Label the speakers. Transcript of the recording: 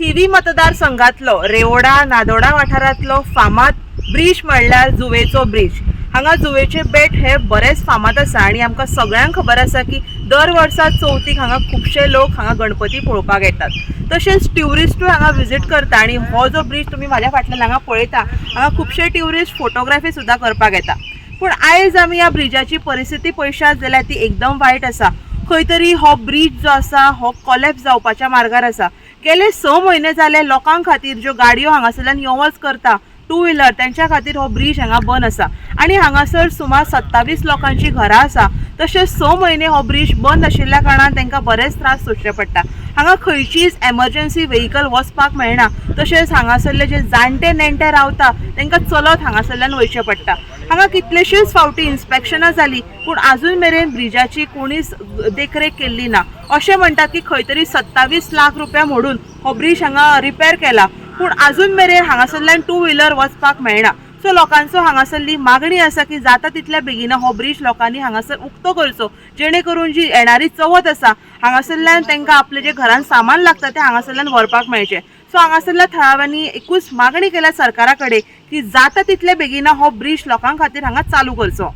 Speaker 1: थिवी मतदारसंघातलो रेवोडा नादोडा वाठारांतलो फामाद ब्रिज म्हणल्यार जुवेचो ब्रिज। हांगा जुवेचे बेट हे बरेच फामाद आसा आणि आमकां सगळ्यांक खबर आसा की दर वर्सा चवथीक हांगा खुबशे लोक हांगा गणपती पळोवपाक येतात। तशेंच ट्युरिस्टूय हांगा विजीट करता आणि हो जो ब्रिज तुम्ही माझ्या फाटल्यान हांगा पळयता, हांगा खुबशे ट्युरिस्ट फोटोग्राफी सुद्धा करपाक येता। पूण आयज आमी ह्या ब्रिजाची परिस्थिती पळयशात जाल्यार ती एकदम वायट आसा। खंय तरी हो ब्रिज जो आसा हो कोलॅप्स जावपाच्या मार्गार आसा। गेले 6 म्हयने जाले लोकांक खातीर ज्यो गाडयो हांगासरल्यान यो वच करता टू व्हिलर त्यांच्या खातीर हो ब्रिज हांगा बंद आसा आणि हांगासर सुमार 27 लोकांची घरां आसा। तशेंच 6 म्हयने हो ब्रिज बंद आशिल्ल्या कारणान तांकां बरेच त्रास सोंसचे पडटा। हांगा खंयचीच एमर्जन्सी व्हेहिकल वचपाक मेळना। तशेंच हांगासरले जे जाणटे नेणटे रावता तांकां चलत हांगासरल्यान वयचें पडटा। हांगा कितलेशीच फावटी इन्स्पेक्शनां जाली पूण अजून मेरेन ब्रिजाची कोणीच देखरेख केल्ली ना। अशें म्हणटात की खंय तरी 27 लाख रुपया मोडून हो ब्रिज हांगा रिपेर केला पूण अजून मेरेन हांगासरल्यान टू व्हिलर वचपाक मेळना। सो लोकांचो हांगासरली मागणी आसा की जाता तितल्या बेगीन हो ब्रिज लोकांनी हांगासर उक्तो करचो, जेणे करून जी येणारी चवथ आसा हांगासरल्यान तांकां आपले जे घरान सामान लागता ते हांगासरल्यान व्हरपाक मेळचें। सो हांगासरल्या थळाव्यांनी एकूच मागणी केल्या सरकारा कडेन की जाता तितले बेगीन हो ब्रिज लोकां खातीर हांगा चालू करचो।